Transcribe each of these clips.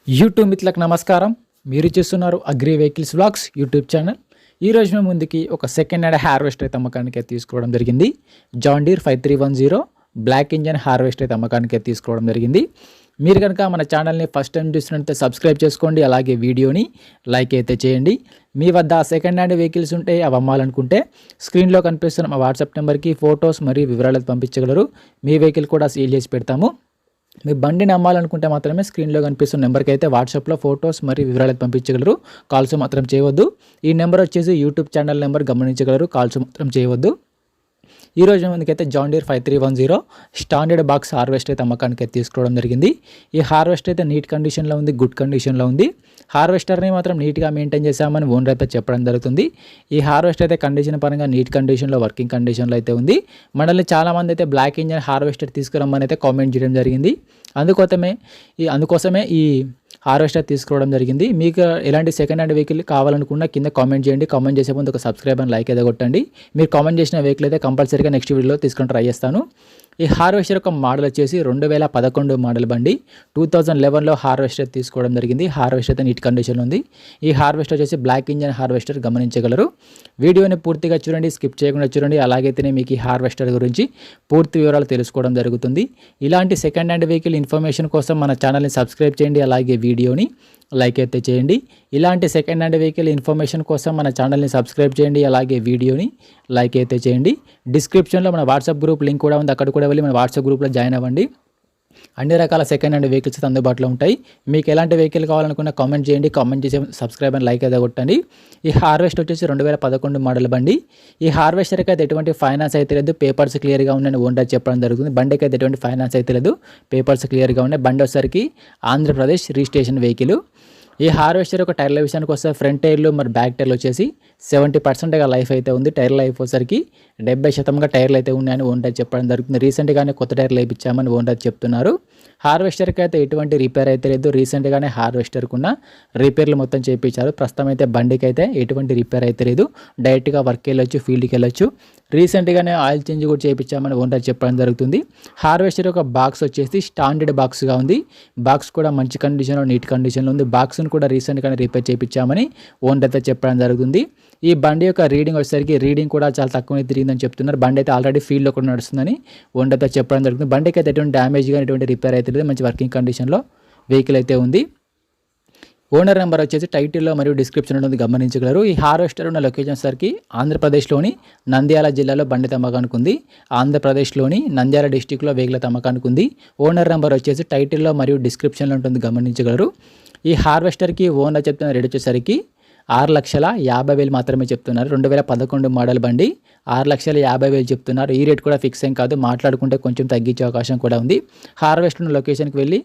YouTube మిత్రులకు నమస్కారం. మీరు చూస్తున్నారు agri vehicles vlogs YouTube channel. ఈరోజు మేము ముందుకి ఒక సెకండ్ హ్యాండ్ హార్వెస్టర్ అయితే అమ్మకానికి తీసుకోవడం జరిగింది. John Deere 5310 black engine harvester అయితే అమ్మకానికి తీసుకోవడం జరిగింది. మీరు కనుక మన ఛానల్ని ఫస్ట్ టైం చూసినట్లయితే సబ్స్క్రైబ్ చేసుకోండి, అలాగే వీడియోని లైక్ అయితే చేయండి. మీ వద్ద సెకండ్ హ్యాండ్ వెహికల్స్ ఉంటే అవి అమ్మాలనుకుంటే స్క్రీన్లో కనిపిస్తున్న మా వాట్సాప్ నెంబర్కి ఫొటోస్ మరియు వివరాలు పంపించగలరు. మీ వెహికల్ కూడా సేల్ చేసి పెడతాము. మీ బండిని అమ్మాలనుకుంటే మాత్రమే స్క్రీన్లో కనిపిస్తున్న నెంబర్కి అయితే వాట్సాప్లో ఫొటోస్ మరియు వివరాలు పంపించగలరు. కాల్స్ మాత్రం చేయవద్దు. ఈ నెంబర్ వచ్చేసి యూట్యూబ్ ఛానల్ నెంబర్ గమనించగలరు. కాల్స్ మాత్రం చేయవద్దు. ఈరోజు మనకైతే John Deere 5310 standard box harvester అయితే అమ్మకానికి తీసుకోవడం జరిగింది. ఈ హార్వెస్టర్ అయితే నీట్ కండిషన్లో ఉంది, గుడ్ కండిషన్లో ఉంది. హార్వెస్టర్ని మాత్రం నీట్గా మెయింటైన్ చేశామని ఓనర్ అయితే చెప్పడం జరుగుతుంది. ఈ హార్వెస్టర్ అయితే కండిషన్ పరంగా నీట్ కండిషన్లో, వర్కింగ్ కండిషన్లో అయితే ఉంది. మనల్ని చాలామంది అయితే బ్లాక్ ఇంజన్ హార్వెస్టర్ తీసుకురమ్మని అయితే కామెంట్ చేయడం జరిగింది. అందుకోసమే ఈ హార్వెస్టర్ తీసుకోవడం జరిగింది. మీకు ఎలాంటి సెకండ్ హ్యాండ్ వెహికల్ కావాలనుకున్నా కింద కామెంట్ చేయండి. కామెంట్ చేసే ముందు ఒక సబ్స్క్రైబ్ అండ్ లైక్ అయితే కొట్టండి. మీరు కామెంట్ చేసిన వెహికల్ అయితే కంపల్సరీగా నెక్స్ట్ వీడియోలో తీసుకొని ట్రై చేస్తాను. ఈ హార్వెస్టర్ యొక్క మోడల్ వచ్చేసి 2011 మోడల్ బండి. 2011లో హార్వెస్టర్ తీసుకోవడం జరిగింది. హార్వెస్టర్ అయితే నీట్ కండిషన్లో ఉంది. ఈ హార్వెస్టర్ వచ్చేసి బ్లాక్ ఇంజన్ హార్వెస్టర్ గమనించగలరు. వీడియోని పూర్తిగా చూడండి, స్కిప్ చేయకుండా చూడండి. అలాగైతేనే మీకు ఈ హార్వెస్టర్ గురించి పూర్తి వివరాలు తెలుసుకోవడం జరుగుతుంది. ఇలాంటి సెకండ్ హ్యాండ్ వెహికల్ ఇన్ఫర్మేషన్ కోసం మన ఛానల్ని సబ్స్క్రైబ్ చేయండి, అలాగే వీడియోని లైక్ అయితే చేయండి. ఇలాంటి సెకండ్ హ్యాండ్ వెహికల్ ఇన్ఫర్మేషన్ కోసం మన ఛానల్ని సబ్స్క్రైబ్ చేయండి, అలాగే వీడియోని లైక్ అయితే చేయండి. డిస్క్రిప్షన్లో మన వాట్సాప్ గ్రూప్ లింక్ కూడా ఉంది, అక్కడ కూడా వెళ్ళి మన వాట్సాప్ గ్రూప్లో జాయిన్ అవ్వండి. అన్ని రకాల సెకండ్ హ్యాండ్ వెహికల్స్ అందుబాటులో ఉంటాయి. మీకు ఎలాంటి వెహికల్ కావాలనుకున్నా కామెంట్ చేయండి. కామెంట్ చేసి సబ్స్క్రైబ్ అండ్ లైక్ అయితే కొట్టండి. ఈ హార్వెస్టర్ వచ్చేసి 2011 మోడల్ బండి. ఈ హార్వెస్టర్కి అయితే ఎటువంటి ఫైనాన్స్ అయితే లేదు, పేపర్స్ క్లియర్గా ఉన్నాయని ఓనర్ చెప్పడం జరుగుతుంది. బండికి అయితే ఎటువంటి ఫైనాన్స్ అయితే లేదు, పేపర్స్ క్లియర్గా ఉన్నాయి. బండి వచ్చేసరికి ఆంధ్రప్రదేశ్ రిజిస్ట్రేషన్ వెహికల్. ఈ హార్వెస్టర్ ఒక టైర్ల విషయానికి వస్తే ఫ్రంట్ టైర్లు మరి బ్యాక్ టైర్లు వచ్చేసి 70%గా లైఫ్ అయితే ఉంది. టైర్ లైఫ్ వచ్చేసరికి 70% టైర్లు అయితే ఉన్నాయని ఓనర్ చెప్పడం జరుగుతుంది. రీసెంట్గానే కొత్త టైర్లు వేయించామని ఓనర్ చెప్తున్నారు. హార్వెస్టర్కి అయితే ఎటువంటి రిపేర్ అయితే లేదు. రీసెంట్గానే హార్వెస్టర్కి ఉన్న రిపేర్లు మొత్తం చేయించారు. ప్రస్తుతం అయితే బండికి అయితే ఎటువంటి రిపేర్ అయితే లేదు. డైరెక్ట్గా వర్క్కి వెళ్ళొచ్చు, ఫీల్డ్కి వెళ్ళొచ్చు. రీసెంట్గానే ఆయిల్ చేంజ్ కూడా చేయించామని ఓనర్ చెప్పడం జరుగుతుంది. హార్వెస్టర్ ఒక బాక్స్ వచ్చేసి స్టాండర్డ్ బాక్స్గా ఉంది. బాక్స్ కూడా మంచి కండిషన్లో, నీట్ కండిషన్లో ఉంది. బాక్స్ను కూడా రీసెంట్గానే రిపేర్ చేయించామని ఓనర్ అయితే చెప్పడం జరుగుతుంది. ఈ బండి యొక్క రీడింగ్ వచ్చేసరికి రీడింగ్ కూడా చాలా తక్కువనే తిరిగిందని చెప్తున్నారు. బండి అయితే ఆల్రెడీ ఫీల్డ్లో కూడా నడుస్తుందని ఓనర్ అయితే చెప్పడం జరుగుతుంది. బండికి అయితే ఎటువంటి డ్యామేజ్ కానీ ఎటువంటి రిపేర్ అయితే లేదు. మంచి వర్కింగ్ కండిషన్లో వెహికల్ అయితే ఉంది. ఓనర్ నెంబర్ వచ్చేసి టైటిల్లో మరియు డిస్క్రిప్షన్లో ఉంది, గమనించగలరు. ఈ హార్వెస్టర్ ఉన్న లొకేషన్ సరికి ఆంధ్రప్రదేశ్లోని నంద్యాల జిల్లాలో బండి తమ్మకానికి ఉంది. ఆంధ్రప్రదేశ్లోని నంద్యాల డిస్టిక్లో వెహికల్ తమ్మకానికి ఉంది. ఓనర్ నెంబర్ వచ్చేసి టైటిల్లో మరియు డిస్క్రిప్షన్లో ఉంటుంది, గమనించగలరు. ఈ హార్వెస్టర్కి ఓనర్ చెప్తున్న రేట్ వచ్చేసరికి 6,50,000 మాత్రమే చెప్తున్నారు. 2011 మోడల్ బండి 6,50,000 చెప్తున్నారు. ఈ రేట్ కూడా ఫిక్స్ ఏం కాదు, మాట్లాడుకుంటే కొంచెం తగ్గించే అవకాశం కూడా ఉంది. హార్వెస్టర్ లొకేషన్కి వెళ్ళి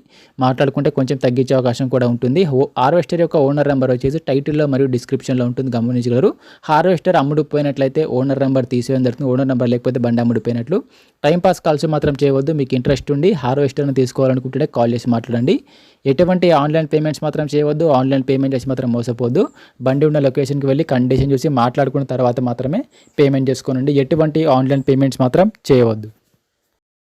మాట్లాడుకుంటే కొంచెం తగ్గించే అవకాశం కూడా ఉంటుంది. హార్వెస్టర్ యొక్క ఓనర్ నెంబర్ వచ్చేసి టైటిల్లో మరియు డిస్క్రిప్షన్లో ఉంటుంది, గమనించగలరు. హార్వెస్టర్ అమ్ముడుపోయినట్లయితే ఓనర్ నెంబర్ తీసేయడం జరుగుతుంది. ఓనర్ నెంబర్ లేకపోతే బండి అమ్ముడుపోయినట్లు. టైంపాస్ కాల్స్ మాత్రం చేయవద్దు. మీకు ఇంట్రెస్ట్ ఉండి హార్వెస్టర్ని తీసుకోవాలనుకుంటే కాల్ చేసి మాట్లాడండి. ఎటువంటి ఆన్లైన్ పేమెంట్స్ మాత్రం చేయవద్దు. ఆన్లైన్ పేమెంట్ చేసి మాత్రం మోసపోద్దు. బండి ఉన్న లొకేషన్కి వెళ్ళి కండిషన్ చూసి మాట్లాడుకున్న తర్వాత మాత్రమే పేమెంట్ చేసుకోనండి. ఎటువంటి ఆన్లైన్ పేమెంట్స్ మాత్రం చేయవద్దు.